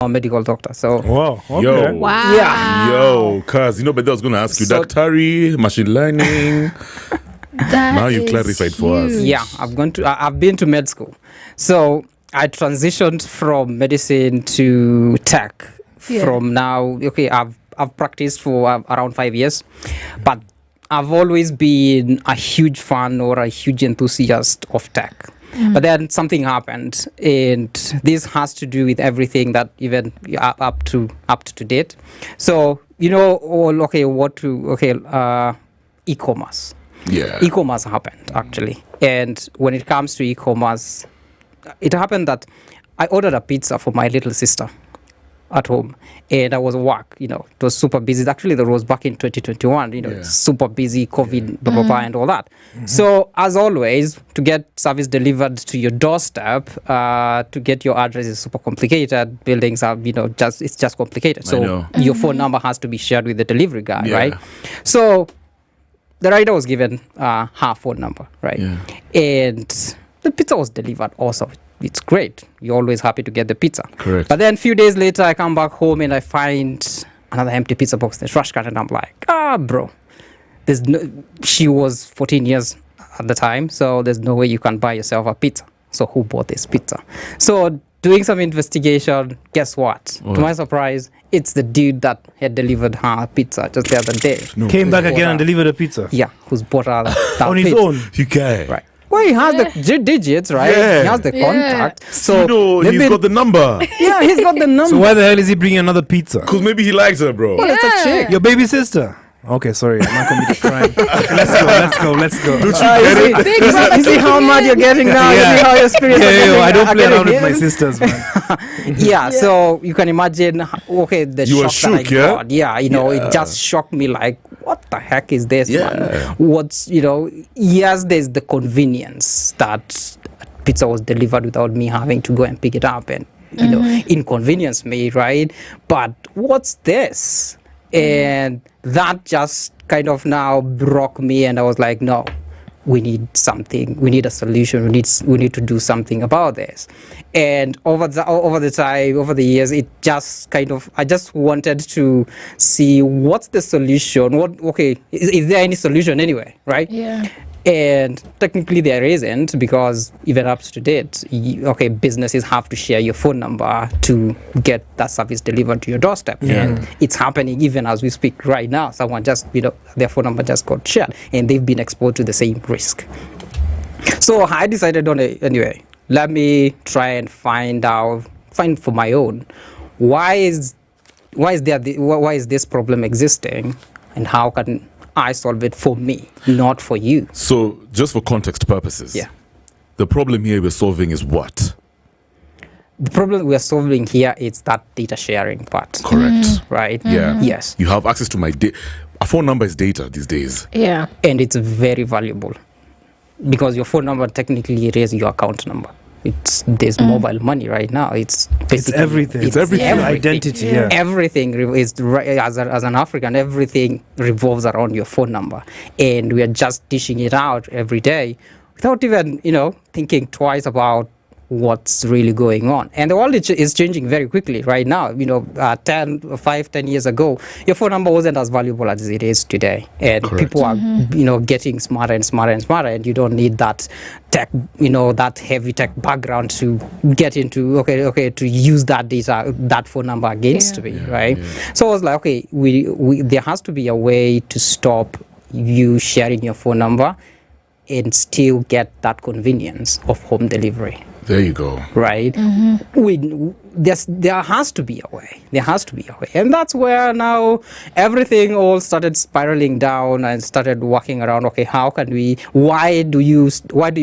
a medical doctor. So wow, okay. Yo, cuz but I was going to ask you, Daktari, machine learning. Now you've clarified for us. Yeah, I've been to med school. So I transitioned from medicine to tech. From now, I've practiced for around 5 years, but I've always been a huge fan or a huge enthusiast of tech. But then something happened, and this has to do with everything that even up to date. So e-commerce. Yeah, e-commerce happened actually, and when it comes to e-commerce, it happened that I ordered a pizza for my little sister at home, and I was at work. It was super busy. Actually, that was back in 2021. Super busy, COVID, blah blah blah, and all that. So as always, to get service delivered to your doorstep, to get your address is super complicated. Buildings are, it's just complicated. So your phone number has to be shared with the delivery guy, right? So the rider was given her phone number, right? And the pizza was delivered also. It's great. You're always happy to get the pizza. Correct. But then a few days later, I come back home and I find another empty pizza box. There's trash can, and I'm like, bro. She was 14 years at the time, so there's no way you can buy yourself a pizza. So who bought this pizza? So doing some investigation, guess what? To my surprise, it's the dude that had delivered her pizza just the other day. Came back again and delivered a pizza? Yeah, who's bought her that on his own? You can. Right. Well, he has the digits, right? Yeah. He has the contact. So he's got the number. Yeah, he's got the number. So why the hell is he bringing another pizza? Because maybe he likes her, bro. Well, it's a chick. Your baby sister. Okay, sorry, I'm not committing a crime. Let's go. You see how mad you're getting now? You see how your spirits are getting. I don't play around with my sisters, man. So you can imagine, the you shock that I got. It just shocked me like, what the heck is this, man? Yes, there's the convenience that pizza was delivered without me having to go and pick it up and, inconvenience me, right? But what's this? And that just kind of now broke me, and I was like, no, we need something. We need a solution. We need to do something about this. And over the years, it just kind of, I just wanted to see what's the solution. Is there any solution anyway, right? Yeah. And technically there isn't, because even up to date, businesses have to share your phone number to get that service delivered to your doorstep. And it's happening even as we speak right now. Someone just, their phone number just got shared, and they've been exposed to the same risk. So I decided anyway, let me try and find for my own, why is this problem existing, and how can I solve it for me, not for you. So just for context purposes, the problem here we're solving is what? The problem we're solving here is that data sharing part. Correct. Right? Yeah. Yes. You have access to my data. A phone number is data these days. Yeah. And it's very valuable, because your phone number technically is your account number. There's mobile money right now. It's everything. It's everything. Identity. Yeah. Everything is, as an African, everything revolves around your phone number, and we are just dishing it out every day without even thinking twice about what's really going on. And the world is changing very quickly right now. 10 years ago, your phone number wasn't as valuable as it is today, and people are getting smarter and smarter and smarter, and you don't need that tech, that heavy tech background to get into to use that data, that phone number against me, right? So I was like, we there has to be a way to stop you sharing your phone number and still get that convenience of home delivery. There you go. Right? There has to be a way. And that's where now everything all started spiraling down and started working around, how can we, why do you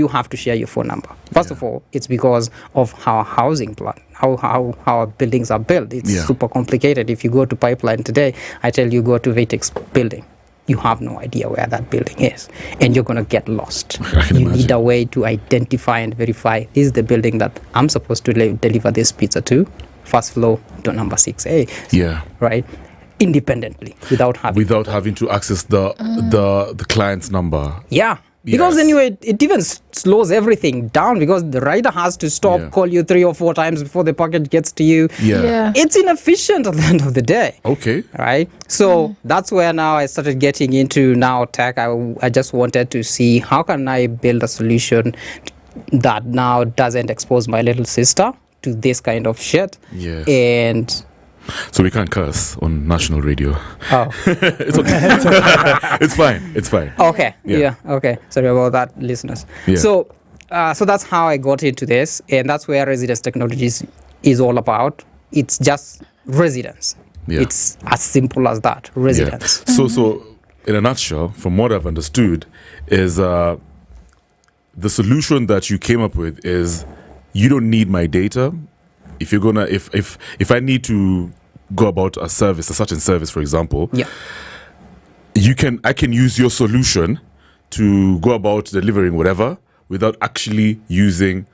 have to share your phone number? First of all, it's because of our housing plan, how our buildings are built. It's super complicated. If you go to Pipeline today, I tell you, go to Vatex building. You have no idea where that building is, and you're going to get lost. You need a way to identify and verify, this is the building that I'm supposed to deliver this pizza to, first floor to number 6A. Yeah. Right? Independently, without having to access the client's number. Yeah. Because anyway, it even slows everything down because the rider has to stop, call you 3 or 4 times before the package gets to you. It's inefficient at the end of the day. Okay. Right? So that's where now I started getting into now tech. I just wanted to see how can I build a solution that now doesn't expose my little sister to this kind of shit. Yes. And so we can't curse on national radio. Oh. It's okay. It's fine. It's fine. Okay. Yeah. Okay. Sorry about that, listeners. Yeah. So that's how I got into this, and that's where residence technologies is all about. It's just residence. Yeah. It's as simple as that. Residence. Yeah. So in a nutshell, from what I've understood, is the solution that you came up with is you don't need my data. If you're gonna, if I need to go about a service, a certain service, for example, I can use your solution to go about delivering whatever without actually using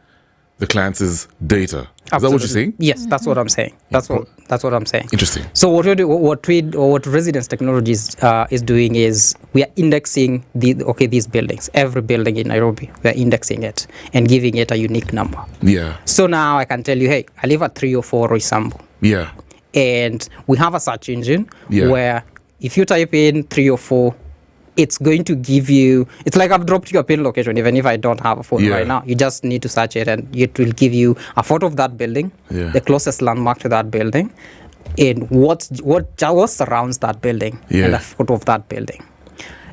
the client's data. Is that what you're saying? Yes, that's what I'm saying. That's what I'm saying. Interesting. So what residence technologies is doing is we are indexing these buildings, every building in Nairobi. We are indexing it and giving it a unique number. Yeah. So now I can tell you, hey, I live at 304 Roysambu. Yeah. And we have a search engine where if you type in 304, it's going to give you, it's like I've dropped your pin location, even if I don't have a phone right now. You just need to search it and it will give you a photo of that building, the closest landmark to that building, and what surrounds that building, and a photo of that building.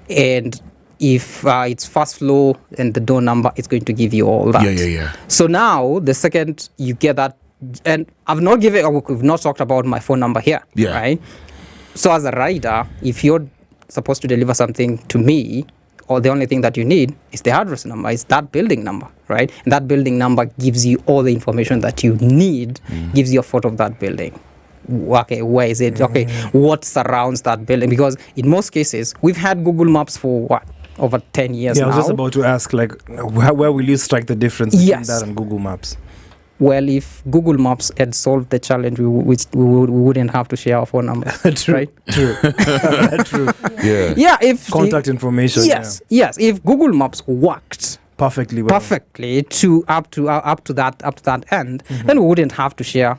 And if it's first floor and the door number, it's going to give you all that. So now, the second you get that, and we've not talked about my phone number here, right? So as a rider, if you're supposed to deliver something to me, or the only thing that you need is the address number, is that building number, right? And that building number gives you all the information that you need, gives you a photo of that building. Okay, where is it? Okay, what surrounds that building? Because in most cases, we've had Google Maps for what? Over 10 years now. I was just about to ask, like, where will you strike the difference between that and Google Maps? Well, if Google Maps had solved the challenge, we wouldn't have to share our phone number. True. Right? True. True. Yeah. Yeah. If contact information. Yes. Yes. If Google Maps worked perfectly to up to that end, then we wouldn't have to share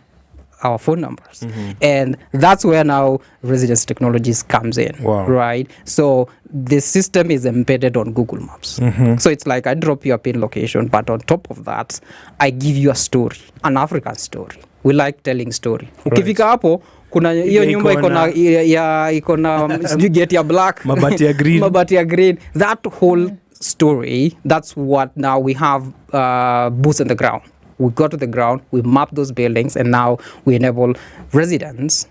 our phone numbers. And that's where now residence technologies comes in. Right? So the system is embedded on Google Maps. So it's like I drop your pin location, but on top of that, I give you a story, an African story. We like telling story. Ukifika hapo kuna hiyo nyumba iko na you get your black mabati ya green. That whole story, that's what now we have boots on the ground. We go to the ground, we map those buildings, and now we enable residents,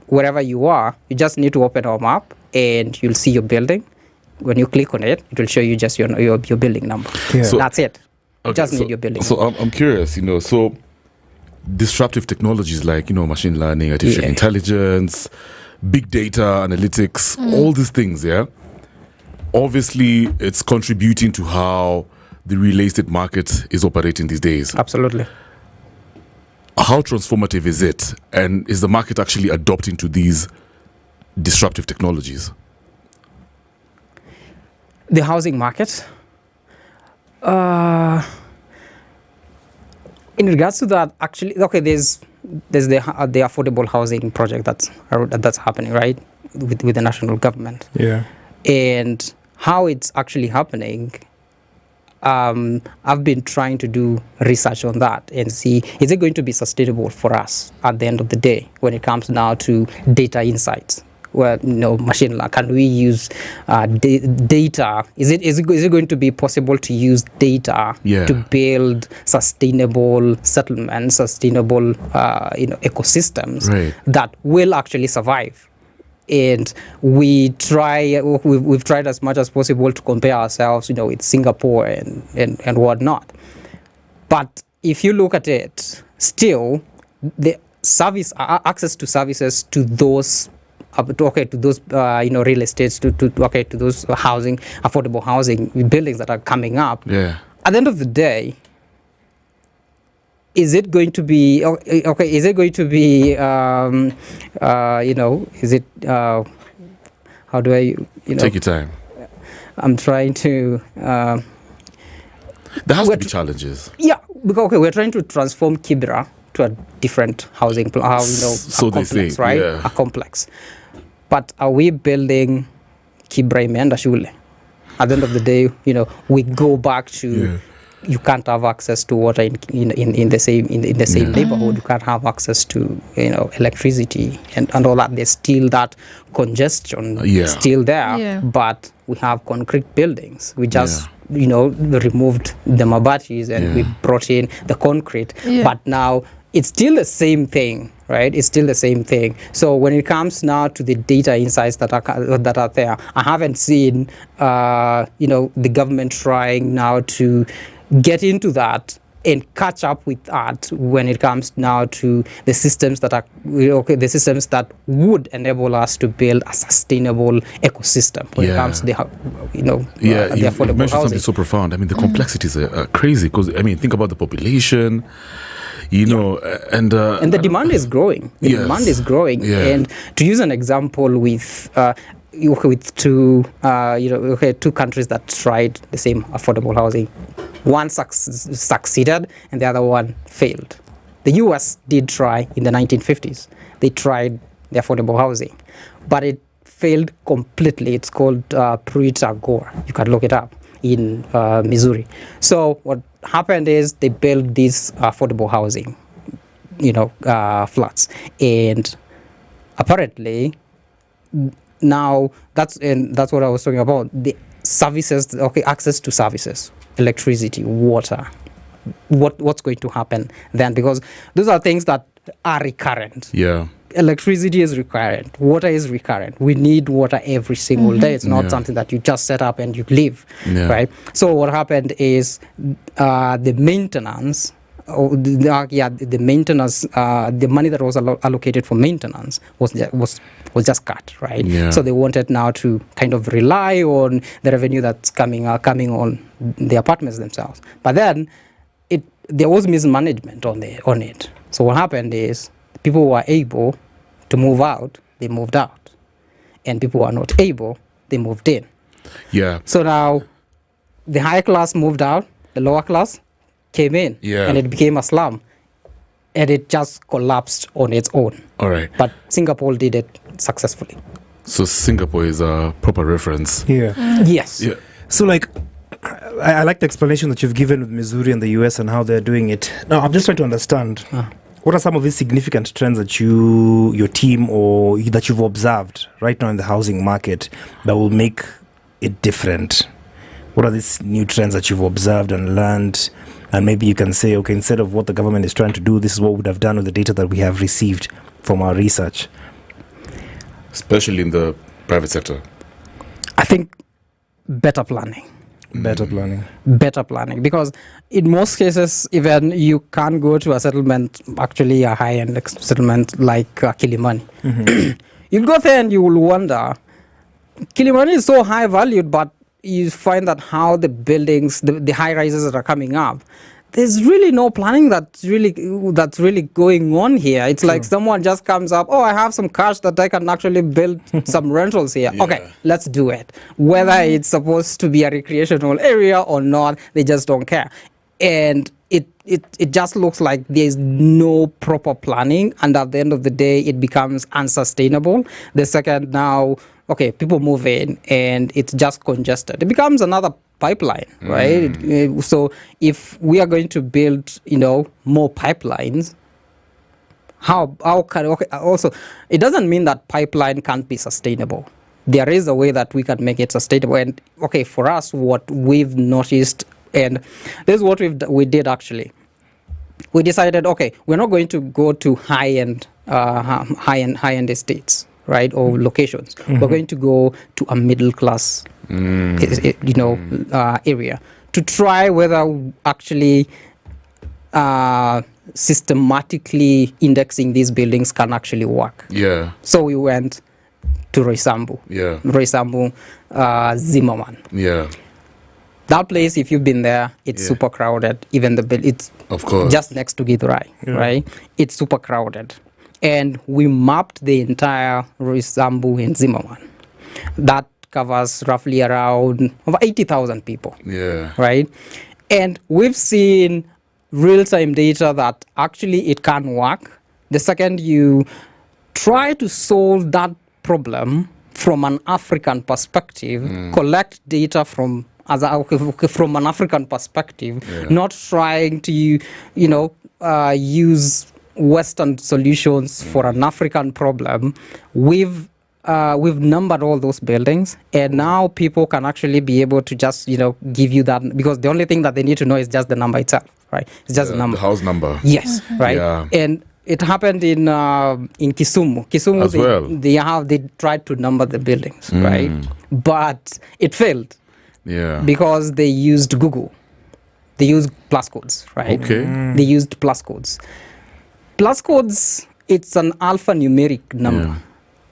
wherever you are, you just need to open our map and you'll see your building. When you click on it, it will show you just your building number. So that's it. You just need your building number. So I'm curious, so disruptive technologies like, machine learning, artificial intelligence, big data, analytics, all these things, obviously it's contributing to how the real estate market is operating these days. Absolutely. How transformative is it? And is the market actually adopting to these disruptive technologies? The housing market? In regards to that, actually, okay, there's the affordable housing project that's happening, right, with the national government. Yeah. And how it's actually happening, I've been trying to do research on that and see, is it going to be sustainable for us at the end of the day when it comes now to data insights? Well, machine learning, can we use data? Is it going to be possible to use data to build sustainable settlements, sustainable ecosystems that will actually survive? And we've tried as much as possible to compare ourselves, with Singapore and whatnot. But if you look at it, still the access to services to those real estates, to those affordable housing buildings that are coming up. Yeah. At the end of the day, is it going to be okay? Is it going to be is it how do I take your time? I'm trying to. There has to be challenges. Yeah, because we're trying to transform Kibera to a different housing, So a they complex, say, right? yeah. A complex. But are we building Kibera imeenda shule? At the end of the day, we go back to you can't have access to water in the same neighborhood. You can't have access to electricity and all that. There's still that congestion still there. Yeah. But we have concrete buildings. We just removed the mabatis and we brought in the concrete. Yeah. But now it's still the same thing, right? It's still the same thing. So when it comes now to the data insights that are there, I haven't seen the government trying now to get into that and catch up with that when it comes now to the systems that would enable us to build a sustainable ecosystem when it comes to the affordable you mentioned housing. something so profound. I mean, the complexities are crazy because think about the population. And the demand is growing. Demand is growing. Yeah. And to use an example with two countries that tried the same affordable housing, one succeeded and the other one failed. The US did try in the 1950s. They tried the affordable housing, but it failed completely. It's called Pruitt-Gore. You can look it up in Missouri. So what happened is they built these affordable housing, flats, and apparently now that's what I was talking about. The services, access to services, electricity, water. What's going to happen then? Because those are things that are recurrent. Yeah. Electricity is recurrent. Water is recurrent. We need water every single day. It's not something that you just set up and you leave, right? So what happened is the maintenance, the maintenance, the money that was allocated for maintenance was just cut, right? Yeah. So they wanted now to kind of rely on the revenue that's coming on the apartments themselves. But then there was mismanagement on it. So what happened is people who were able to move out, they moved out, and people who are not able, they moved in. Yeah. So now the higher class moved out, the lower class came in, and it became a slum, and it just collapsed on its own. All right. But Singapore did it successfully. So Singapore is a proper reference. Yeah. Yes. Yeah. So I like the explanation that you've given with Missouri and the US and how they're doing it. Now, I'm just trying to understand what are some of these significant trends that your team or that you've observed right now in the housing market that will make it different? What are these new trends that you've observed and learned? And maybe you can say, okay, instead of what the government is trying to do, this is what we would have done with the data that we have received from our research. Especially in the private sector. I think better planning. Better planning, because in most cases, even you can't go to a settlement, actually a high-end settlement like Kilimani. You'll go there and you will wonder, Kilimani is so high valued, but you find that how the buildings, the high rises that are coming up, there's really no planning that's really going on here. It's like someone just comes up, I have some cash that I can actually build some rentals here. Yeah. Okay, let's do it. Whether it's supposed to be a recreational area or not, they just don't care. And it just looks like there's no proper planning, and at the end of the day, it becomes unsustainable. The second now, people move in and it's just congested. It becomes another pipeline, right? So if we are going to build, more pipelines, how can also it doesn't mean that pipeline can't be sustainable. There is a way that we can make it sustainable. And for us, what we've noticed, and this is what we did actually. We decided, we're not going to go to high-end estates, right, or locations. We're going to go to a middle class, area to try whether actually systematically indexing these buildings can actually work. Yeah. So we went to Roysambu. Yeah. Roysambu, Zimmerman. Yeah. That place, if you've been there, it's super crowded. Even it's of course just next to Githurai, right? It's super crowded. And we mapped the entire Roysambu in Zimmerman. That covers roughly around over 80,000 people. Yeah. Right? And we've seen real-time data that actually it can work. The second you try to solve that problem from an African perspective, collect data from an African perspective, not trying to, use Western solutions for an African problem. We've numbered all those buildings, and now people can actually be able to just, give you that, because the only thing that they need to know is just the number itself, right? It's just the number. The house number. Yes, right? Yeah. And it happened in Kisumu. Kisumu, As well. They tried to number the buildings, right? But it failed. Yeah. Because they used Google. They used plus codes, right? Okay. They used plus codes. Plus codes, it's an alphanumeric number. Yeah.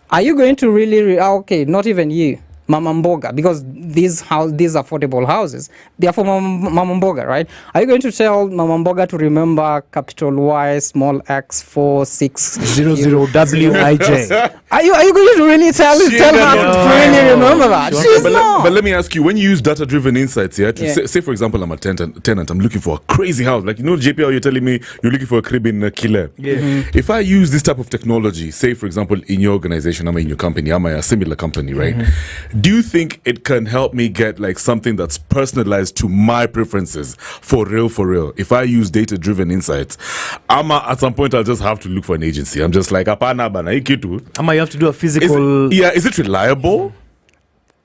Are you going to really, okay, not even you, Mama Mboga, because these affordable houses, they are for Mama Mboga, right? Are you going to tell Mama Mboga to remember capital Y, small x, 4, 6, 00WIJ? Are you going to really tell her to really remember that? She's not. But let me ask you, when you use data-driven insights, to say, for example, I'm a tenant, I'm looking for a crazy house. Like, JPL, you're telling me you're looking for a crib in Kile. Yeah. If I use this type of technology, say, for example, in your organization, I'm in your company, I'm a similar company, right? Do you think it can help me get like something that's personalized to my preferences for real? If I use data-driven insights, at some point I'll just have to look for an agency. I'm just like, apana bana ikitu. You have to do a physical. Is it reliable?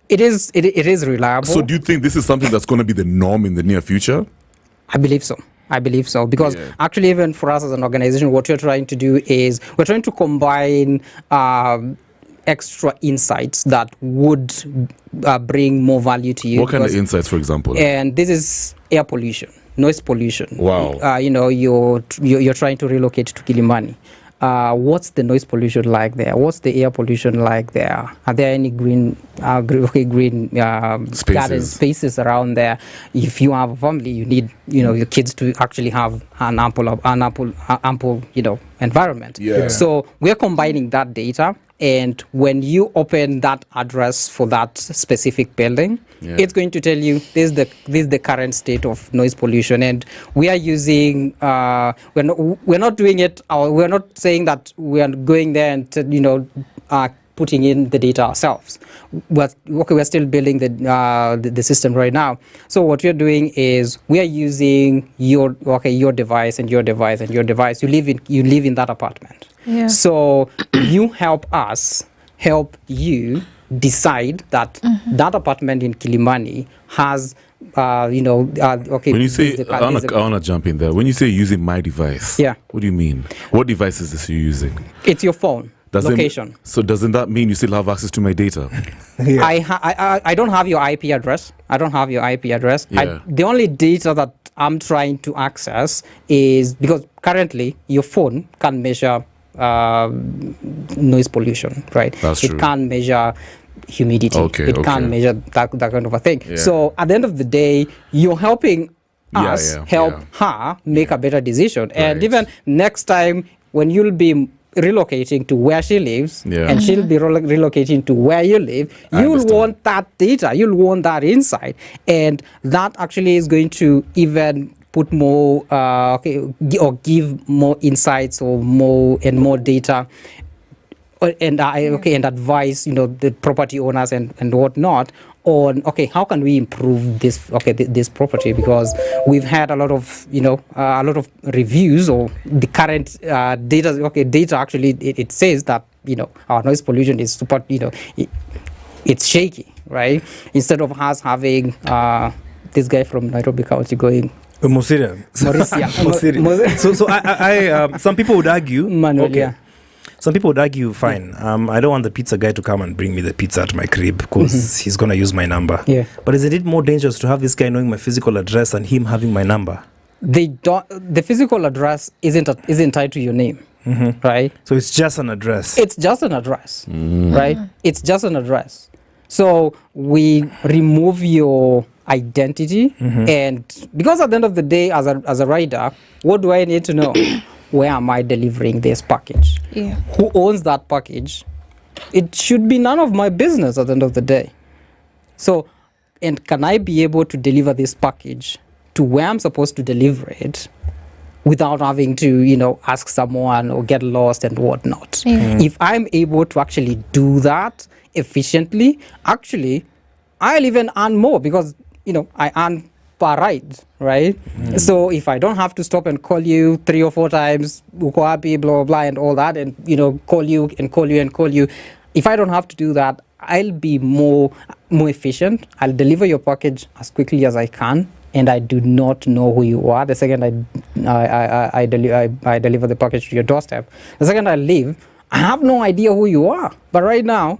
It is reliable. So do you think this is something that's going to be the norm in the near future? I believe so. Because actually, even for us as an organization, what we're trying to do is we're trying to combine extra insights that would bring more value to you. What kind of insights, for example? And this is air pollution, noise pollution. Wow. You're trying to relocate to Kilimani. What's the noise pollution like there? What's the air pollution like there? Are there any green garden spaces around there? If you have a family, you need your kids to actually have an ample environment. Yeah. So we're combining that data, and when you open that address for that specific building, it's going to tell you this is the current state of noise pollution. And we are using we're not doing it. We're not saying that we are going there and putting in the data ourselves. We're still building the system right now. So what we're doing is we are using your device and your device and your device. You live in that apartment. Yeah. So you help us help you decide that that apartment in Kilimani has When you say, I want to jump in there. When you say using my device, what do you mean? What device is this you're using? It's your phone. Location. So doesn't that mean you still have access to my data? I don't have your IP address. Yeah. The only data that I'm trying to access is because currently your phone can measure noise pollution, right? That's true. It can't measure humidity. It can't measure that kind of a thing. Yeah. So at the end of the day, you're helping us help her make a better decision. Right. And even next time when you'll be relocating to where she lives and she'll be relocating to where you live, you'll want that data, you'll want that insight, and that actually is going to even put more or give more insights or more data and advise the property owners and whatnot on how can we improve this property, because we've had a lot of reviews or the current data actually it says that our noise pollution is super it's shaky, right? Instead of us having this guy from Nairobi County going Mosira. So I some people would argue Some people would argue, fine, I don't want the pizza guy to come and bring me the pizza at my crib because he's going to use my number. Yeah. But isn't it more dangerous to have this guy knowing my physical address and him having my number? The physical address isn't tied to your name, right? So it's just an address. It's just an address, right? It's just an address. So we remove your identity, and because at the end of the day, as a rider, what do I need to know? Where am I delivering this package? Yeah. Who owns that package? It should be none of my business at the end of the day. So, and can I be able to deliver this package to where I'm supposed to deliver it without having to, ask someone or get lost and whatnot? If I'm able to actually do that efficiently, actually, I'll even earn more because, I earn per ride, right? So if I don't have to stop and call you 3 or 4 times, uko happy, blah, blah, blah, and all that, and, call you and call you and call you, if I don't have to do that, I'll be more efficient. I'll deliver your package as quickly as I can, and I do not know who you are. The second I deliver the package to your doorstep, the second I leave, I have no idea who you are. But right now,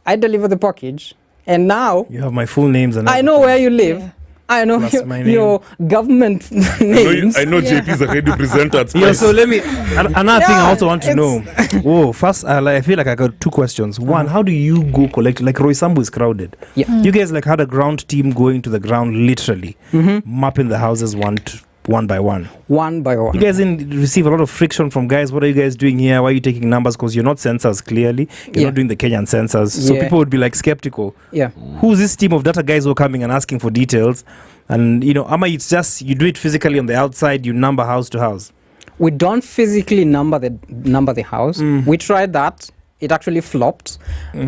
I deliver the package, and now you have my full names, and I know where you live. Yeah. I know your government names. I know JP is a radio presenter at Spice. Yeah, so let me. Another thing I also want to know. Whoa, first, I feel like I got 2 questions. One, how do you go collect? Like Roysambu is crowded. Yeah. You guys had a ground team going to the ground, literally mapping the houses one by one. One by one. You guys didn't receive a lot of friction from guys. What are you guys doing here? Why are you taking numbers? Because you're not censors, clearly. You're not doing the Kenyan censors. So people would be skeptical. Yeah. Who's this team of data guys who are coming and asking for details? And, it's just, you do it physically on the outside, you number house to house. We don't physically number the house. We tried that. It actually flopped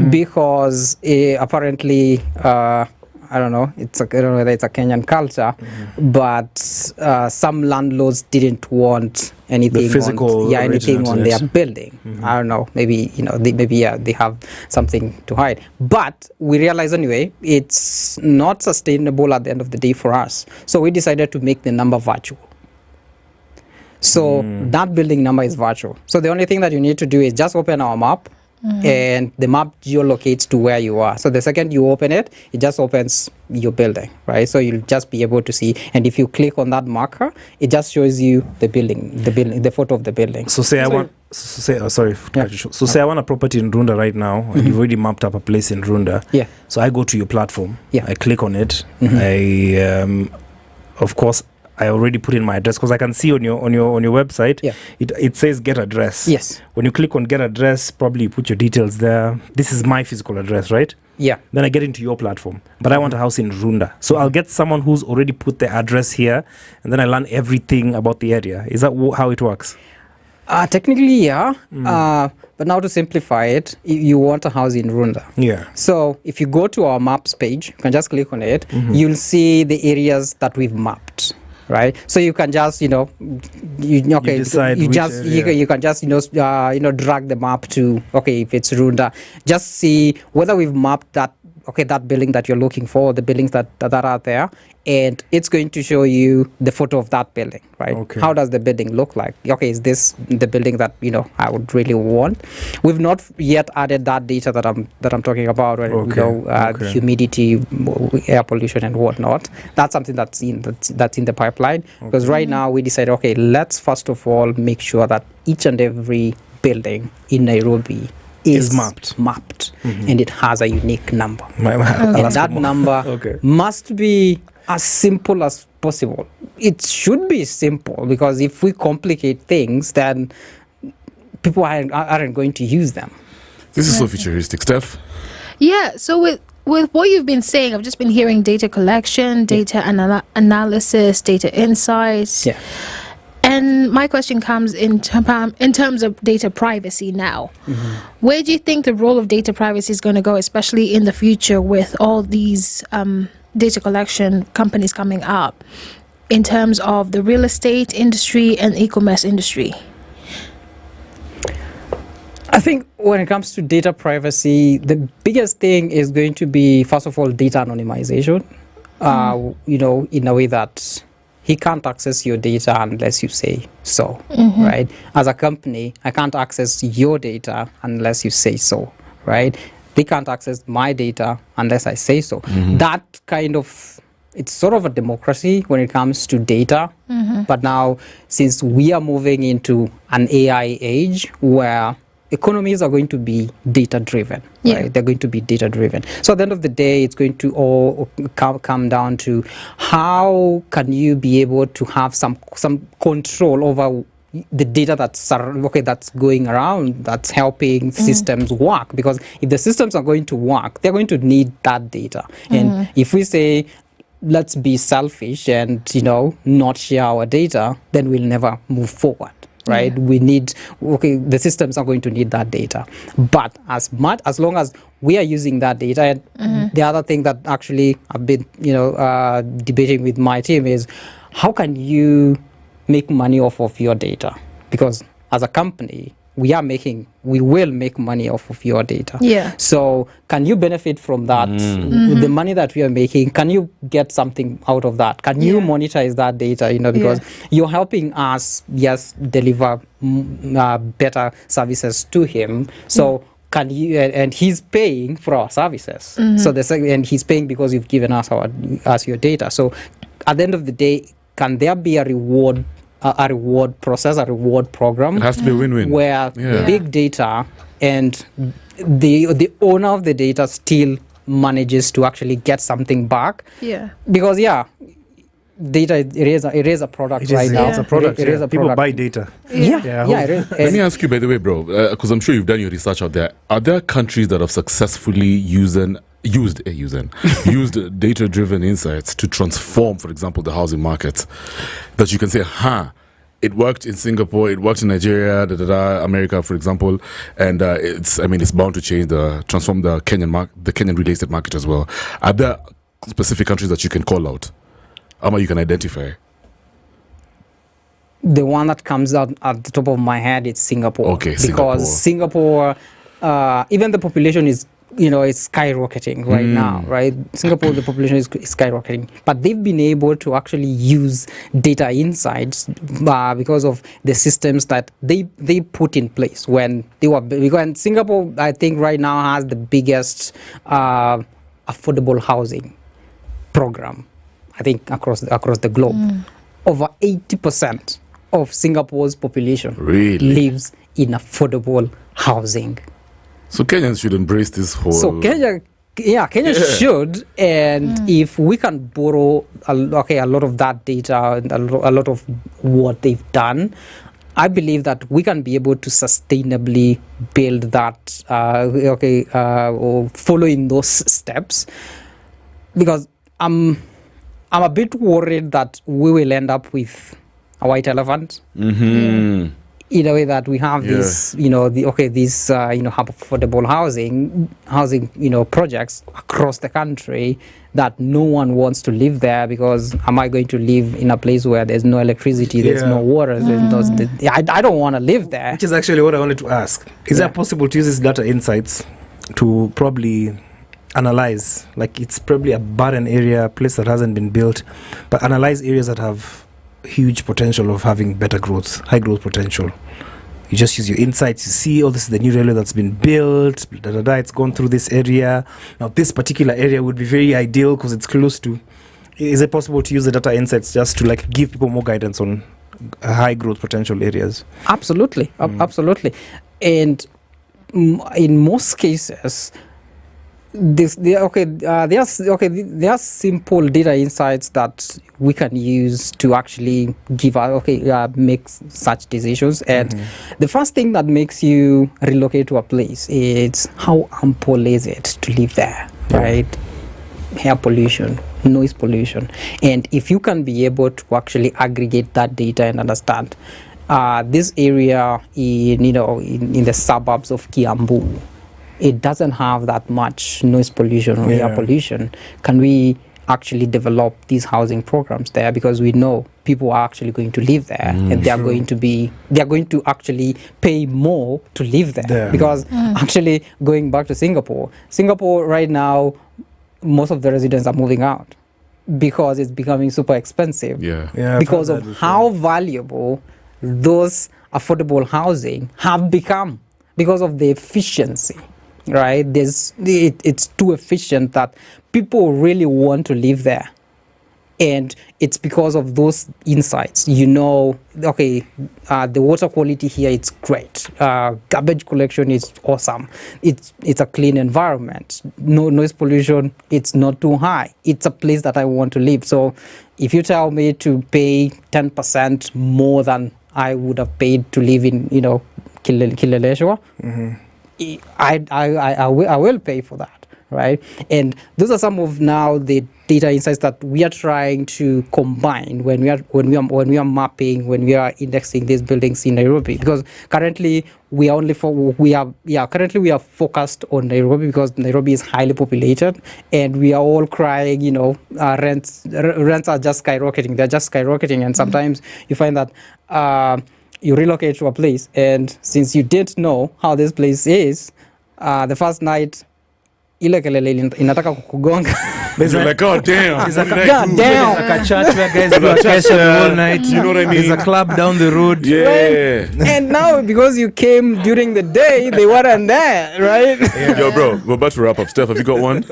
because apparently, I don't know. I don't know whether it's a Kenyan culture, but some landlords didn't want anything on their building. I don't know. Maybe they have something to hide. But we realized anyway, it's not sustainable at the end of the day for us. So we decided to make the number virtual. So that building number is virtual. So the only thing that you need to do is just open our map. And the map geolocates to where you are. So the second you open it, it just opens your building, right? So you'll just be able to see. And if you click on that marker, it just shows you the photo of the building. So say I want I want a property in Runda right now, and you've already mapped up a place in Runda. Yeah. So I go to your platform. Yeah. I click on it. I of course I already put in my address because I can see on your website. Yeah. It says get address. Yes. When you click on get address, probably you put your details there. This is my physical address, right? Yeah. Then I get into your platform, but I want a house in Runda. So I'll get someone who's already put the address here, and then I learn everything about the area. Is that how it works? Technically, yeah. But now to simplify it, you want a house in Runda. Yeah. So if you go to our maps page, you can just click on it. You'll see the areas that we've mapped. Right, so you can just you can just drag the map to if it's Runda, just see whether we've mapped that building that you're looking for, the buildings that are there, and it's going to show you the photo of that building, right? Okay. How does the building look like? Is this the building that I would really want? We've not yet added that data that I'm talking about, right? Humidity, air pollution, and whatnot. That's something that's in the pipeline. Because right now we decided, let's first of all make sure that each and every building in Nairobi is mapped and it has a unique number. And that number must be as simple as possible. It should be simple, because if we complicate things, then people aren't going to use them. This is so futuristic. Steph? Yeah, so with what you've been saying, I've just been hearing data collection, data analysis, data insights. Yeah. And my question comes in terms of data privacy now. Where do you think the role of data privacy is going to go, especially in the future with all these data collection companies coming up, in terms of the real estate industry and e-commerce industry? I think when it comes to data privacy, the biggest thing is going to be, first of all, data anonymization. In a way that he can't access your data unless you say so, right? As a company, I can't access your data unless you say so, right? They can't access my data unless I say so. That it's sort of a democracy when it comes to data. But now, since we are moving into an AI age where economies are going to be data-driven, right? They're going to be data-driven. So at the end of the day, it's going to all come down to how can you be able to have some control over the data that's going around, that's helping systems work. Because if the systems are going to work, they're going to need that data. And if we say, let's be selfish and not share our data, then we'll never move forward. Right, we need the systems are going to need that data, but as long as we are using that data, and the other thing that actually I've been debating with my team is how can you make money off of your data? Because as a company, we will make money off of your data. Yeah. So can you benefit from that? The money that we are making, can you get something out of that? Can you monetize that data? Because you're helping us, deliver better services to him. So can you? And he's paying for our services. So and he's paying because you've given us your data. So at the end of the day, can there be a reward process, a reward program? It has to be a win-win. Where big data and the owner of the data still manages to actually get something back. Yeah. Because data it is a product right now. It's a product. It is a People product. buy data. It is. Let me ask you, by the way, bro, because I'm sure you've done your research out there. Are there countries that have successfully used data-driven insights to transform, for example, the housing market? That you can say, it worked in Singapore, it worked in Nigeria, America, for example, and it's bound to transform the Kenyan real estate market as well. Are there specific countries that you can call out, or you can identify? The one that comes out at the top of my head is Singapore. Okay, because Singapore, even the population is it's skyrocketing right now, right? Singapore, the population is skyrocketing, but they've been able to actually use data insights because of the systems that they put in place when they were. Because Singapore, I think right now has the biggest affordable housing program, I think across the globe. Over 80% of Singapore's population lives in affordable housing. So Kenyans should embrace this whole... So Kenya should, and if we can borrow a lot of that data and a lot of what they've done, I believe that we can be able to sustainably build that, or follow in those steps. Because I'm a bit worried that we will end up with a white elephant. In a way that we have this, these affordable housing, projects across the country that no one wants to live there, because am I going to live in a place where there's no electricity, there's no water, I don't want to live there. Which is actually what I wanted to ask. Is it possible to use this data insights to probably analyze, like it's probably a barren area, a place that hasn't been built, but analyze areas that have huge potential of having better growth, high growth potential. You just use your insights, you see, this is the new railway that's been built, it's gone through this area. Now this particular area would be very ideal because it's close to. Is it possible to use the data insights just to give people more guidance on high growth potential areas? Absolutely. Absolutely. And in most cases, there are simple data insights that we can use to actually make such decisions. And the first thing that makes you relocate to a place is how ample is it to live there, right? Air pollution, noise pollution. And if you can be able to actually aggregate that data and understand this area in the suburbs of Kiambu, it doesn't have that much noise pollution or air pollution. Can we actually develop these housing programs there? Because we know people are actually going to live there, and they are going to actually pay more to live there. Because actually, going back to Singapore right now, most of the residents are moving out because it's becoming super expensive. Because of how valuable those affordable housing have become, because of the efficiency. Right, it's too efficient that people really want to live there, and it's because of those insights. The water quality here is great. Garbage collection is awesome. It's a clean environment. No noise pollution. It's not too high. It's a place that I want to live. So, if you tell me to pay 10% more than I would have paid to live in, Kileleshwa, I will pay for that, right? And those are some of now the data insights that we are trying to combine when we are mapping, when we are indexing these buildings in Nairobi, because currently we are focused on Nairobi because Nairobi is highly populated, and we are all crying, rents are just skyrocketing. They're just skyrocketing, and sometimes you find that you relocate to a place, and since you didn't know how this place is, the first night ile kelele inataka kukugonga. You're like, oh damn, there's a church where guys do a session all night. You know what I mean? There's a club down the road. Yeah. Right? And now because you came during the day, they weren't there, right? Yeah. Yo, bro, we're about to wrap up. Steph, have you got one?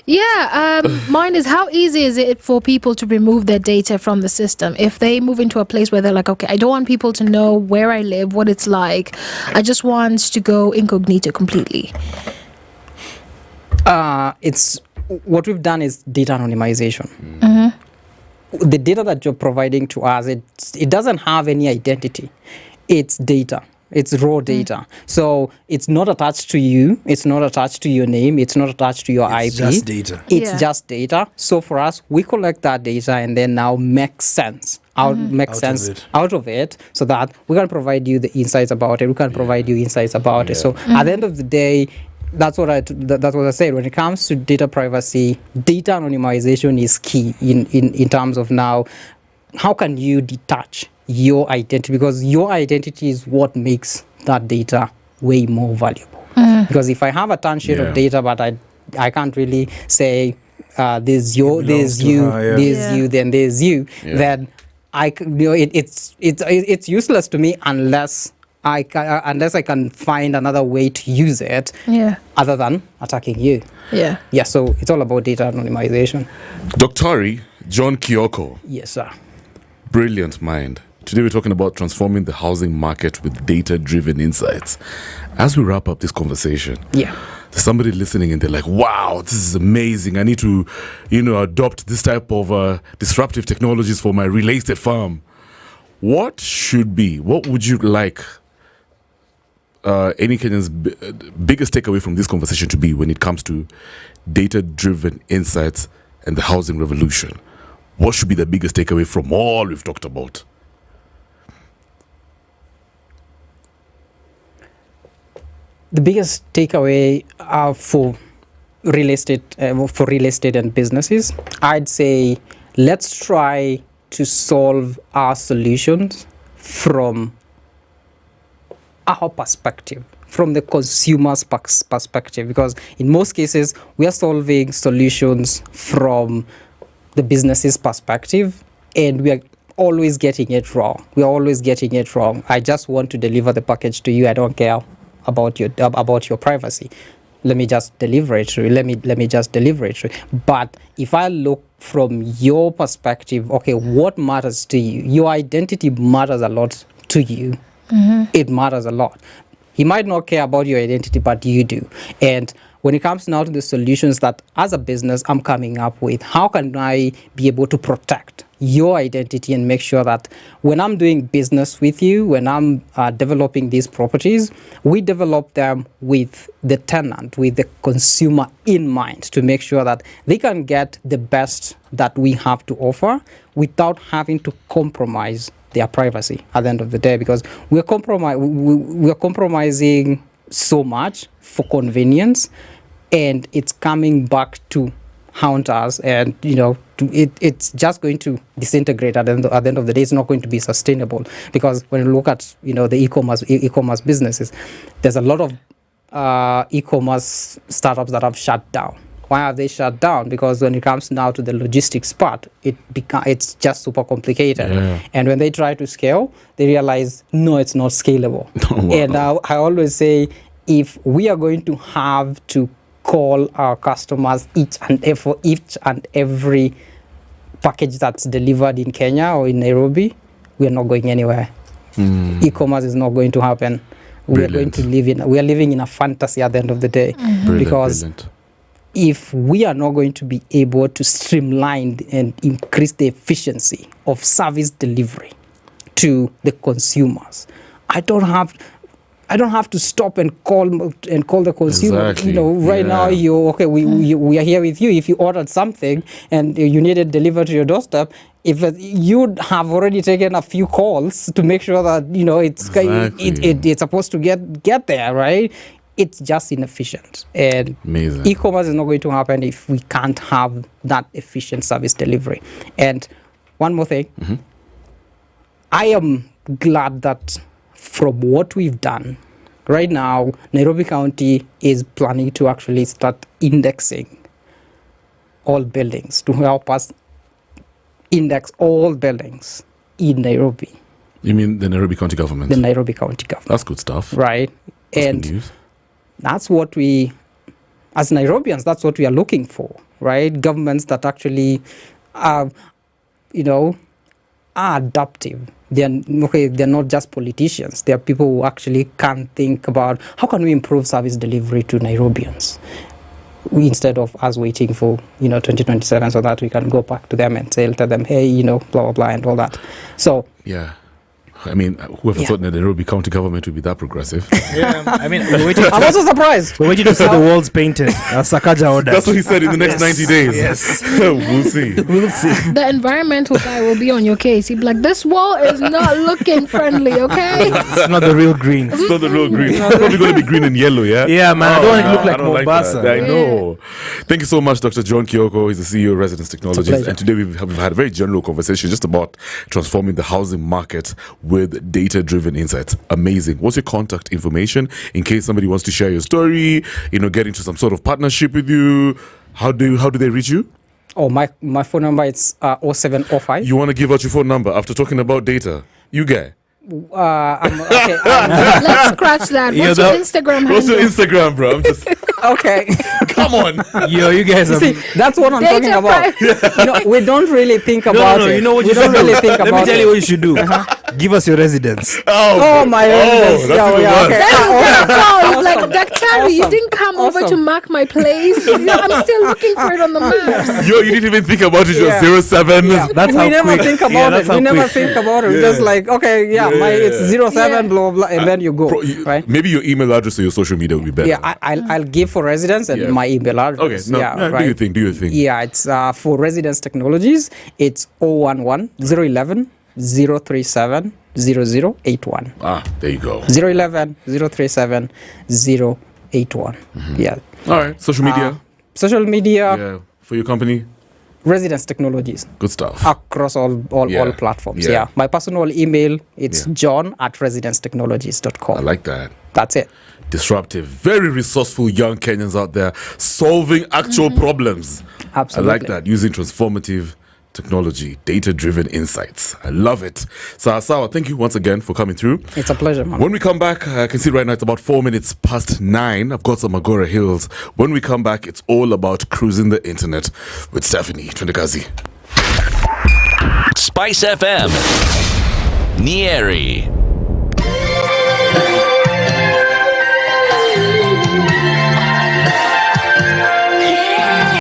Yeah, mine is, how easy is it for people to remove their data from the system? If they move into a place where they're like, okay, I don't want people to know where I live, what it's like. I just want to go incognito completely. It's what we've done is data anonymization. Mm-hmm. The data that you're providing to us, it doesn't have any identity. It's data. It's raw data. So it's not attached to you. It's not attached to your name. It's not attached to your IP. It's just data. It's just data. So for us, we collect that data and then now make sense out of it, so that we can provide you the insights about it. We can provide you insights about it. So at the end of the day, that's what I said. When it comes to data privacy, data anonymization is key in terms of now, how can you detach your identity? Because your identity is what makes that data way more valuable. Because if I have a ton sheet of data, but I can't really say there's you, then there's you, then it's useless to me unless I can find another way to use it other than attacking you. Yeah, so it's all about data anonymization. Dr. John Kioko. Yes, sir. Brilliant mind. Today we're talking about transforming the housing market with data-driven insights. As we wrap up this conversation, there's somebody listening and they're like, wow, this is amazing. I need to, adopt this type of disruptive technologies for my real estate farm. What would you like any Kenyan's biggest takeaway from this conversation to be when it comes to data-driven insights and the housing revolution? What should be the biggest takeaway from all we've talked about? The biggest takeaway for real estate and businesses, I'd say, let's try to solve our solutions from our perspective, from the consumer's perspective, because in most cases we are solving solutions from the business's perspective, and we are always getting it wrong. I just want to deliver the package to you. I don't care about your privacy. Let me just deliver it to you. But if I look from your perspective, okay, what matters to you? Your identity matters a lot to you. It matters a lot. He might not care about your identity, but you do. And when it comes now to the solutions that as a business I'm coming up with, how can I be able to protect your identity and make sure that when I'm doing business with you, when I'm developing these properties, we develop them with the tenant, with the consumer in mind, to make sure that they can get the best that we have to offer without having to compromise their privacy at the end of the day, because we're compromising so much for convenience, and it's coming back to haunt us, and it's just going to disintegrate at the end of the day. It's not going to be sustainable, because when you look at the e-commerce businesses, there's a lot of e-commerce startups that have shut down. Why have they shut down? Because when it comes now to the logistics part, it's just super complicated. And when they try to scale, they realize, no, it's not scalable. And I always say, if we are going to have to call our customers each and every package that's delivered in Kenya or in Nairobi, we are not going anywhere. E-commerce is not going to happen. We are living in a fantasy at the end of the day. Because if we are not going to be able to streamline and increase the efficiency of service delivery to the consumers. I don't have to stop and call the consumer. Exactly. Right now we are here with you. If you ordered something and you need it delivered to your doorstep, if you'd have already taken a few calls to make sure that it's supposed to get there, right? It's just inefficient, and Amazing. E-commerce is not going to happen if we can't have that efficient service delivery. And one more thing, I am glad that from what we've done right now, Nairobi County is planning to actually start indexing all buildings to help us index all buildings in Nairobi. You mean the Nairobi County government? The Nairobi County government. That's good stuff. Right. That's and good news. That's what we, as Nairobians, that's what we are looking for, right? Governments that actually are adaptive. They're not just politicians. They're people who actually can think about how can we improve service delivery to Nairobians, instead of us waiting for 2027 so that we can go back to them and tell them, hey, blah blah blah and all that. So yeah. I mean, whoever thought that the Nairobi County government would be that progressive? Yeah, I mean, we're waiting I'm also surprised. we're waiting to see the walls painted. Sakaja order. That's what he said in the next 90 days. Yes. We'll see. We'll see. The environmental guy will be on your case. He'll be like, this wall is not looking friendly, okay? It's not the real green. It's not the real green. It's probably going to be green and yellow, yeah? Yeah, man. I don't want it to look I like don't Mombasa. that. I know. Thank you so much, Dr. John Kioko. He's the CEO of Residence Technologies. pleasure. And today we've had a very general conversation just about transforming the housing market with data-driven insights. Amazing. What's your contact information in case somebody wants to share your story, get into some sort of partnership with you? How do they reach you? Oh, my phone number is 0705. You want to give out your phone number after talking about data? You guy. Let's scratch that. What's your Instagram What's your handle? Instagram, bro? I'm just, Okay. come on. Yo, you guys are. See, that's what I'm talking Data about. We don't really think about No, it. you know what we you don't should really do? think Let about me tell it. you what you should do. Give us your residence. Oh, my goodness. that's even worse. Okay. Then Awesome. call like Daktari, you didn't come over to Awesome. mark my place. I'm still looking for it on the maps. Yo, you didn't even think about it. Yeah. You're 07. Yeah. That's we how never quick. think Yeah, about that's it. We how never quick. think about it. Yeah. We're just like, okay, it's 07, Yeah. blah, blah, and then you go, right? Maybe your email address or your social media would be better. Yeah, I'll give for residents and Yeah. my email address. Okay, no, right. do your thing, do your thing. Yeah, it's for Residence Technologies. It's 011 011 037 0081. Ah, there you go. 011 037 081. Yeah. All right, social media. Social media, Yeah, for your company. Residence Technologies Good stuff. across all Yeah. platforms. Yeah. Yeah. My personal email, it's Yeah. john@residencetechnologies.com. I like that. That's it. Disruptive, very resourceful young Kenyans out there solving actual problems. Absolutely. I like that, using transformative technology, data-driven insights. I love it. Sawa, thank you once again for coming through. It's a pleasure, man. When we come back, I can see right now it's about 4 minutes past 9. I've got some Agora Hills. When we come back, it's all about cruising the internet with Stephanie Twendekazi. SpiceFM, Nyeri.